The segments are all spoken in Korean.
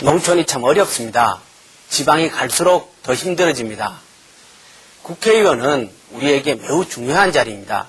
농촌이 참 어렵습니다. 지방이 갈수록 더 힘들어집니다. 국회의원은 우리에게 매우 중요한 자리입니다.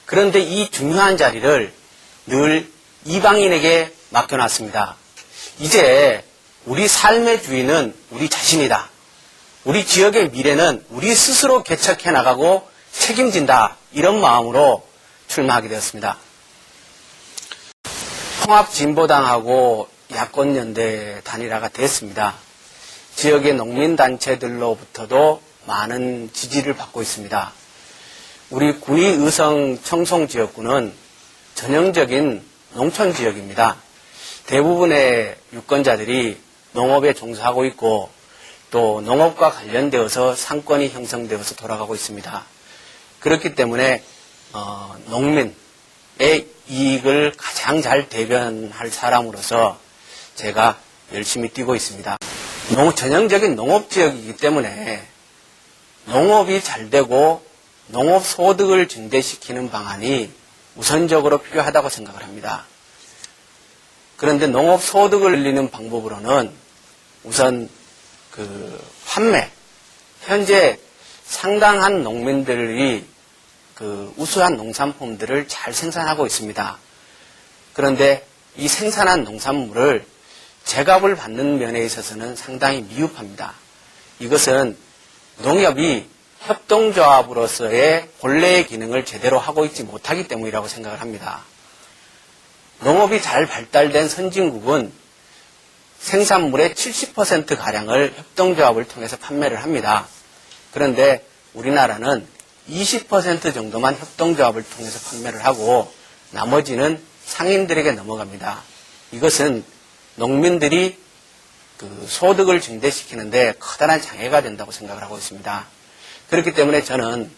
그런데 이 중요한 자리를 늘 이방인에게 맡겨놨습니다. 이제 우리 삶의 주인은 우리 자신이다. 우리 지역의 미래는 우리 스스로 개척해 나가고 책임진다. 이런 마음으로 출마하게 되었습니다. 통합진보당하고 야권연대 단일화가 됐습니다. 지역의 농민단체들로부터도 많은 지지를 받고 있습니다. 우리 군위의성 청송지역구는 전형적인 농촌지역입니다. 대부분의 유권자들이 농업에 종사하고 있고 또 농업과 관련되어서 상권이 형성되어서 돌아가고 있습니다. 그렇기 때문에 농민의 이익을 가장 잘 대변할 사람으로서 제가 열심히 뛰고 있습니다. 전형적인 농업지역이기 때문에 농업이 잘 되고 농업소득을 증대시키는 방안이 우선적으로 필요하다고 생각을 합니다. 그런데 농업소득을 늘리는 방법으로는 우선 판매, 현재 상당한 농민들이 우수한 농산품들을 잘 생산하고 있습니다. 그런데 이 생산한 농산물을 제값을 받는 면에 있어서는 상당히 미흡합니다. 이것은 농협이 협동조합으로서의 본래의 기능을 제대로 하고 있지 못하기 때문이라고 생각을 합니다. 농업이 잘 발달된 선진국은 생산물의 70%가량을 협동조합을 통해서 판매를 합니다. 그런데 우리나라는 20% 정도만 협동조합을 통해서 판매를 하고 나머지는 상인들에게 넘어갑니다. 이것은 농민들이 소득을 증대시키는데 커다란 장애가 된다고 생각을 하고 있습니다. 그렇기 때문에 저는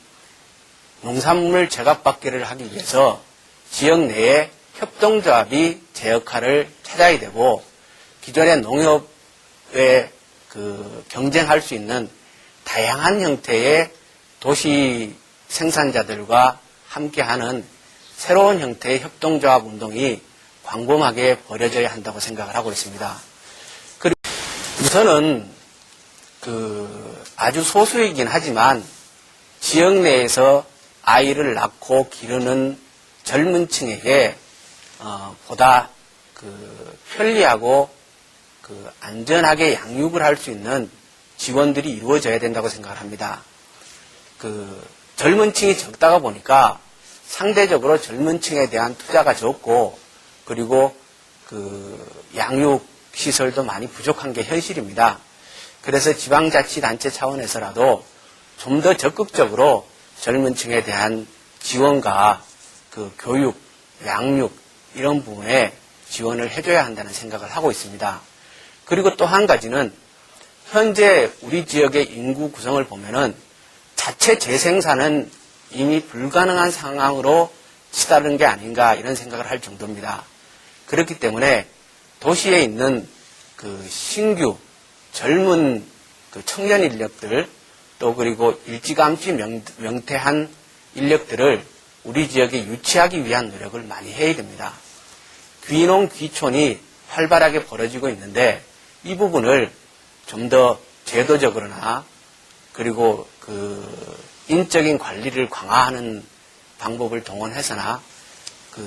농산물 제값받기를 하기 위해서 지역 내에 협동조합이 제 역할을 찾아야 되고 기존의 농협에 경쟁할 수 있는 다양한 형태의 도시 생산자들과 함께하는 새로운 형태의 협동조합 운동이 광범하게 벌여져야 한다고 생각을 하고 있습니다. 그리고 우선은 아주 소수이긴 하지만 지역 내에서 아이를 낳고 기르는 젊은 층에게 보다 편리하고 안전하게 양육을 할 수 있는 지원들이 이루어져야 된다고 생각을 합니다. 젊은 층이 적다가 보니까 상대적으로 젊은 층에 대한 투자가 적고 그리고 양육 시설도 많이 부족한 게 현실입니다. 그래서 지방자치단체 차원에서라도 좀 더 적극적으로 젊은 층에 대한 지원과 교육, 양육 이런 부분에 지원을 해줘야 한다는 생각을 하고 있습니다. 그리고 또 한 가지는 현재 우리 지역의 인구 구성을 보면은 자체 재생산은 이미 불가능한 상황으로 치달은 게 아닌가 이런 생각을 할 정도입니다. 그렇기 때문에 도시에 있는 신규 젊은 청년 인력들 또 그리고 일찌감치 명퇴한 인력들을 우리 지역에 유치하기 위한 노력을 많이 해야 됩니다. 귀농 귀촌이 활발하게 벌어지고 있는데 이 부분을 좀 더 제도적으로나 그리고 인적인 관리를 강화하는 방법을 동원해서나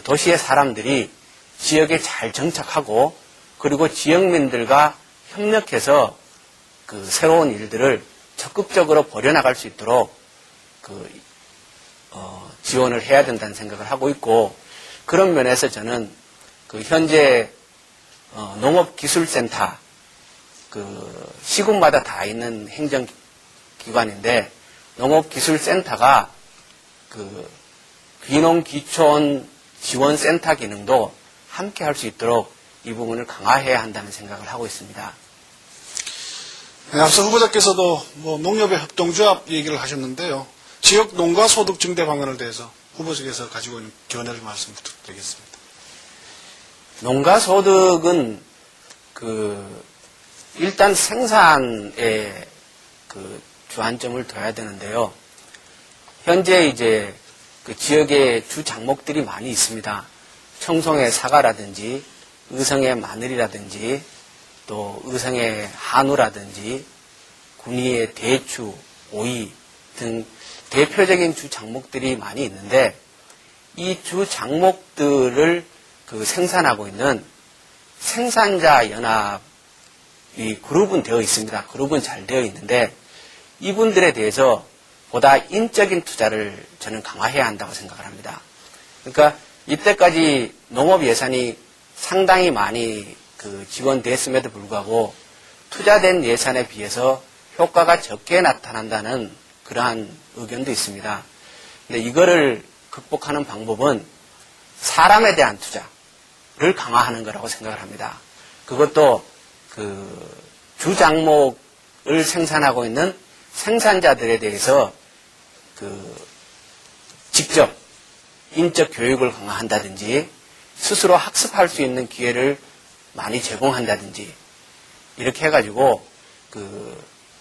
도시의 사람들이 지역에 잘 정착하고 그리고 지역민들과 협력해서 새로운 일들을 적극적으로 벌여나갈 수 있도록 지원을 해야 된다는 생각을 하고 있고 그런 면에서 저는 현재 농업기술센터 시군마다 다 있는 행정기관인데 농업기술센터가 귀농귀촌 지원센터 기능도 함께 할 수 있도록 이 부분을 강화해야 한다는 생각을 하고 있습니다. 네, 앞서 후보자께서도 농협의 협동조합 얘기를 하셨는데요. 지역 농가 소득 증대 방안을 대해서 후보자께서 가지고 있는 견해를 말씀 부탁드리겠습니다. 농가 소득은 일단 생산에 주안점을 둬야 되는데요. 현재 이제 지역에 주 작목들이 많이 있습니다. 청송의 사과라든지 의성의 마늘이라든지 또 의성의 한우라든지 군위의 대추, 오이 등 대표적인 주 장목들이 많이 있는데 이 주 장목들을 생산하고 있는 생산자 연합이 그룹은 되어 있습니다. 그룹은 잘 되어 있는데 이분들에 대해서 보다 인적인 투자를 저는 강화해야 한다고 생각을 합니다. 그러니까 이때까지 농업 예산이 상당히 많이 지원됐음에도 불구하고 투자된 예산에 비해서 효과가 적게 나타난다는 그러한 의견도 있습니다. 근데 이거를 극복하는 방법은 사람에 대한 투자를 강화하는 거라고 생각을 합니다. 그것도 주장목을 생산하고 있는 생산자들에 대해서 직접 인적 교육을 강화한다든지 스스로 학습할 수 있는 기회를 많이 제공한다든지 이렇게 해가지고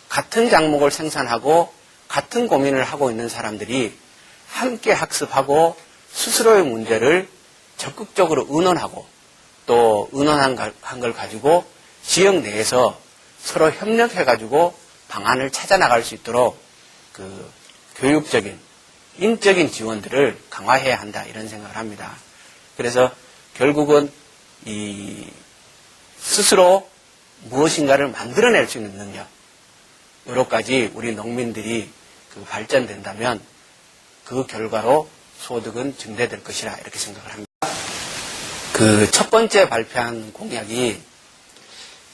같은 장목을 생산하고 같은 고민을 하고 있는 사람들이 함께 학습하고 스스로의 문제를 적극적으로 의논하고 또 의논한 걸 가지고 지역 내에서 서로 협력해가지고 방안을 찾아나갈 수 있도록 교육적인 인적인 지원들을 강화해야 한다 이런 생각을 합니다. 그래서 결국은 스스로 무엇인가를 만들어낼 수 있는 능력 여기까지 우리 농민들이 발전된다면 그 결과로 소득은 증대될 것이라 이렇게 생각을 합니다. 첫 번째 발표한 공약이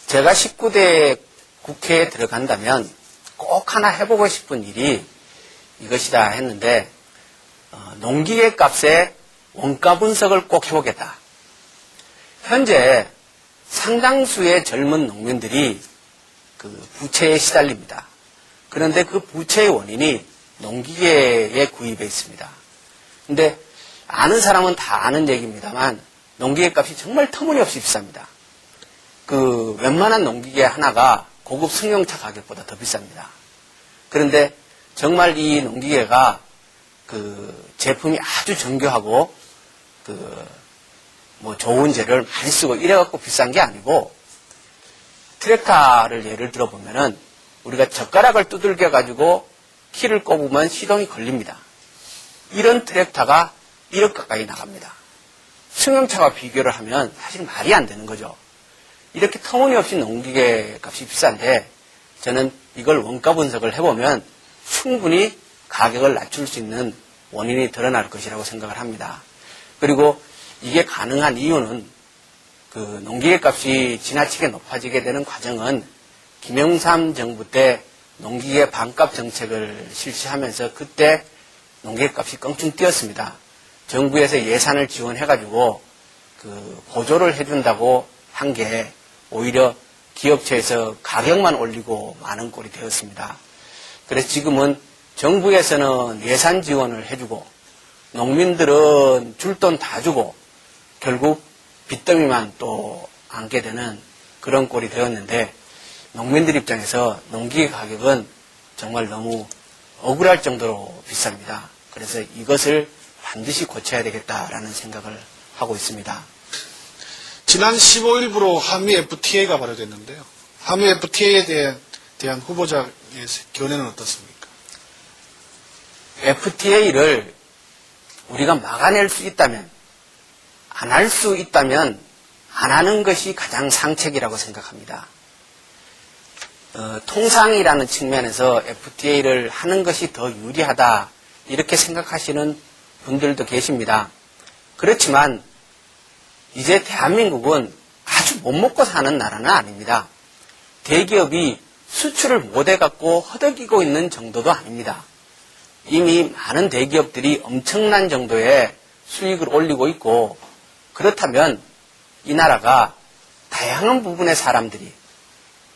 제가 19대 국회에 들어간다면 꼭 하나 해보고 싶은 일이 이것이다 했는데 농기계 값의 원가 분석을 꼭 해보겠다. 현재 상당수의 젊은 농민들이 부채에 시달립니다. 그런데 그 부채의 원인이 농기계의 구입에 있습니다. 근데 아는 사람은 다 아는 얘기입니다만 농기계 값이 정말 터무니없이 비쌉니다. 웬만한 농기계 하나가 고급 승용차 가격보다 더 비쌉니다. 그런데 정말 이 농기계가 제품이 아주 정교하고 좋은 재료를 많이 쓰고 이래갖고 비싼 게 아니고 트랙터를 예를 들어보면은 우리가 젓가락을 두들겨 가지고 키를 꼽으면 시동이 걸립니다. 이런 트랙터가 1억 가까이 나갑니다. 승용차와 비교를 하면 사실 말이 안 되는 거죠. 이렇게 터무니없이 농기계 값이 비싼데 저는 이걸 원가 분석을 해보면 충분히 가격을 낮출 수 있는 원인이 드러날 것이라고 생각을 합니다. 그리고 이게 가능한 이유는 농기계 값이 지나치게 높아지게 되는 과정은 김영삼 정부 때 농기계 반값 정책을 실시하면서 그때 농기계 값이 껑충 뛰었습니다. 정부에서 예산을 지원해가지고 보조를 해준다고 한 게 오히려 기업체에서 가격만 올리고 많은 꼴이 되었습니다. 그래서 지금은 정부에서는 예산 지원을 해주고 농민들은 줄 돈 다 주고 결국 빚더미만 또 안게 되는 그런 꼴이 되었는데 농민들 입장에서 농기계 가격은 정말 너무 억울할 정도로 비쌉니다. 그래서 이것을 반드시 고쳐야 되겠다라는 생각을 하고 있습니다. 지난 15일부로 한미 FTA가 발효됐는데요. 한미 FTA에 대한 후보자의 견해는 어떻습니까? FTA를 우리가 막아낼 수 있다면, 안 할 수 있다면 안 하는 것이 가장 상책이라고 생각합니다. 통상이라는 측면에서 FTA를 하는 것이 더 유리하다 이렇게 생각하시는 분들도 계십니다. 그렇지만 이제 대한민국은 아주 못 먹고 사는 나라는 아닙니다. 대기업이 수출을 못해갖고 허덕이고 있는 정도도 아닙니다. 이미 많은 대기업들이 엄청난 정도의 수익을 올리고 있고 그렇다면 이 나라가 다양한 부분의 사람들이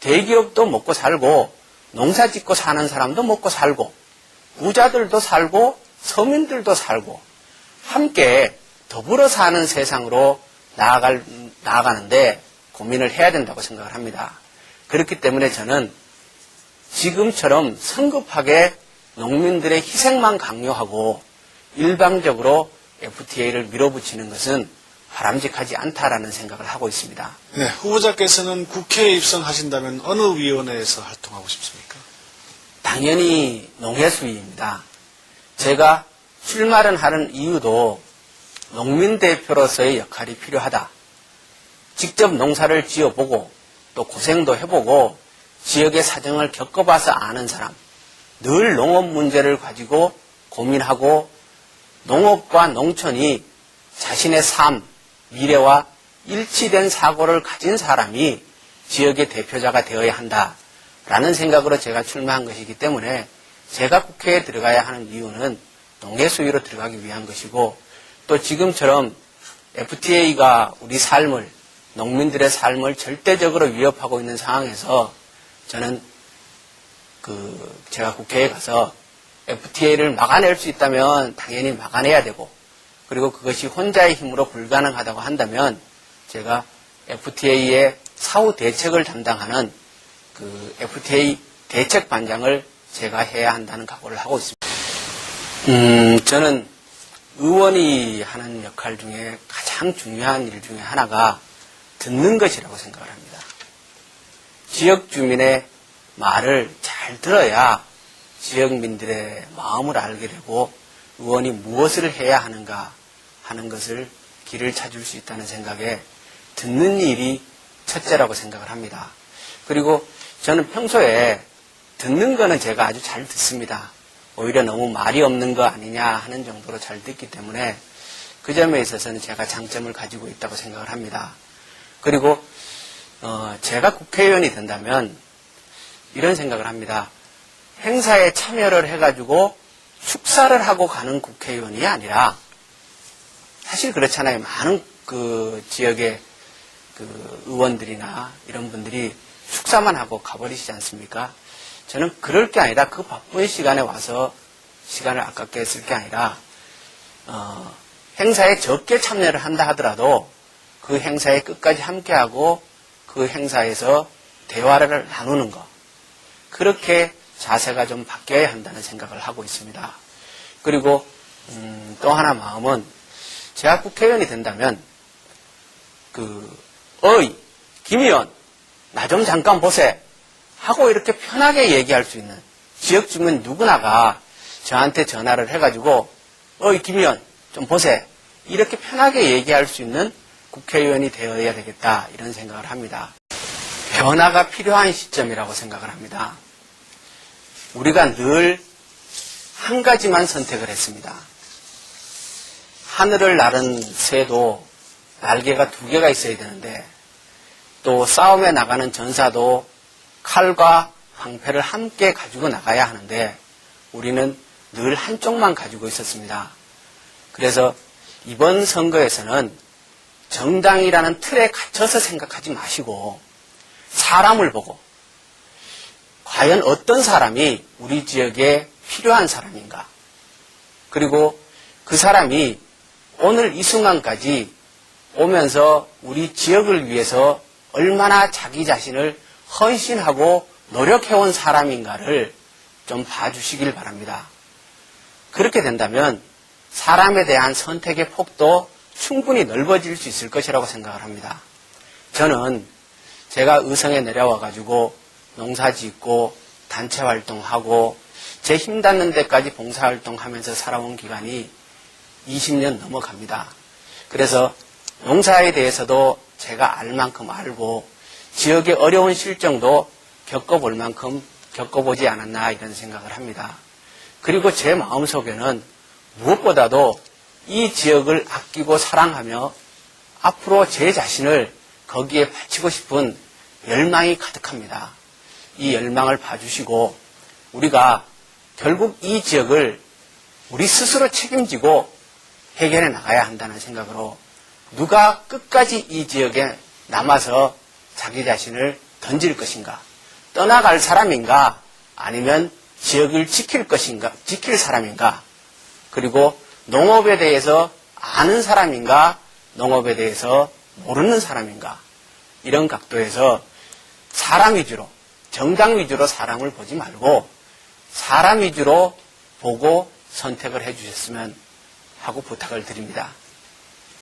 대기업도 먹고 살고 농사 짓고 사는 사람도 먹고 살고 부자들도 살고 서민들도 살고 함께 더불어 사는 세상으로 나아가는데 고민을 해야 된다고 생각을 합니다. 그렇기 때문에 저는 지금처럼 성급하게 농민들의 희생만 강요하고 일방적으로 FTA를 밀어붙이는 것은 바람직하지 않다라는 생각을 하고 있습니다. 네, 후보자께서는 국회에 입성하신다면 어느 위원회에서 활동하고 싶습니까? 당연히 농해수위입니다. 제가 출마를 하는 이유도 농민대표로서의 역할이 필요하다. 직접 농사를 지어보고 또 고생도 해보고 지역의 사정을 겪어봐서 아는 사람, 늘 농업 문제를 가지고 고민하고 농업과 농촌이 자신의 삶, 미래와 일치된 사고를 가진 사람이 지역의 대표자가 되어야 한다라는 생각으로 제가 출마한 것이기 때문에 제가 국회에 들어가야 하는 이유는 농해수위로 들어가기 위한 것이고 또 지금처럼 FTA가 우리 삶을, 농민들의 삶을 절대적으로 위협하고 있는 상황에서 저는 제가 국회에 가서 FTA를 막아낼 수 있다면 당연히 막아내야 되고 그리고 그것이 혼자의 힘으로 불가능하다고 한다면 제가 FTA의 사후 대책을 담당하는 그 FTA 대책반장을 제가 해야 한다는 각오를 하고 있습니다. 저는 의원이 하는 역할 중에 가장 중요한 일 중에 하나가 듣는 것이라고 생각을 합니다. 지역 주민의 말을 잘 들어야 지역민들의 마음을 알게 되고 의원이 무엇을 해야 하는가 하는 것을 길을 찾을 수 있다는 생각에 듣는 일이 첫째라고 생각을 합니다. 그리고 저는 평소에 듣는 거는 제가 아주 잘 듣습니다. 오히려 너무 말이 없는 거 아니냐 하는 정도로 잘 듣기 때문에 그 점에 있어서는 제가 장점을 가지고 있다고 생각을 합니다. 그리고 제가 국회의원이 된다면 이런 생각을 합니다. 행사에 참여를 해가지고 축사를 하고 가는 국회의원이 아니라 사실 그렇잖아요. 많은 그 지역의 그 의원들이나 이런 분들이 축사만 하고 가버리시지 않습니까? 저는 그럴 게 아니라 그 바쁜 시간에 와서 시간을 아깝게 쓸 게 아니라 행사에 적게 참여를 한다 하더라도 그 행사에 끝까지 함께하고 그 행사에서 대화를 나누는 것. 그렇게 자세가 좀 바뀌어야 한다는 생각을 하고 있습니다. 그리고 또 하나 마음은 제가 국회의원이 된다면 김 의원 나 좀 잠깐 보세 하고 이렇게 편하게 얘기할 수 있는 지역 주민 누구나가 저한테 전화를 해가지고 김 의원 좀 보세 이렇게 편하게 얘기할 수 있는 국회의원이 되어야 되겠다 이런 생각을 합니다. 변화가 필요한 시점이라고 생각을 합니다. 우리가 늘 한 가지만 선택을 했습니다. 하늘을 나른 새도 날개가 2개가 있어야 되는데 또 싸움에 나가는 전사도 칼과 방패를 함께 가지고 나가야 하는데 우리는 늘 한쪽만 가지고 있었습니다. 그래서 이번 선거에서는 정당이라는 틀에 갇혀서 생각하지 마시고 사람을 보고 과연 어떤 사람이 우리 지역에 필요한 사람인가 그리고 그 사람이 오늘 이 순간까지 오면서 우리 지역을 위해서 얼마나 자기 자신을 헌신하고 노력해온 사람인가를 좀 봐주시길 바랍니다. 그렇게 된다면 사람에 대한 선택의 폭도 충분히 넓어질 수 있을 것이라고 생각을 합니다. 저는 제가 의성에 내려와가지고 농사 짓고 단체 활동하고 제 힘 닿는 데까지 봉사활동하면서 살아온 기간이 20년 넘어갑니다. 그래서 농사에 대해서도 제가 알 만큼 알고 지역의 어려운 실정도 겪어볼 만큼 겪어보지 않았나 이런 생각을 합니다. 그리고 제 마음속에는 무엇보다도 이 지역을 아끼고 사랑하며 앞으로 제 자신을 거기에 바치고 싶은 열망이 가득합니다. 이 열망을 봐주시고 우리가 결국 이 지역을 우리 스스로 책임지고 해결해 나가야 한다는 생각으로 누가 끝까지 이 지역에 남아서 자기 자신을 던질 것인가, 떠나갈 사람인가, 아니면 지역을 지킬 것인가, 지킬 사람인가, 그리고 농업에 대해서 아는 사람인가, 농업에 대해서 모르는 사람인가, 이런 각도에서 사람 위주로, 정당 위주로 사람을 보지 말고 사람 위주로 보고 선택을 해주셨으면 하고 부탁을 드립니다.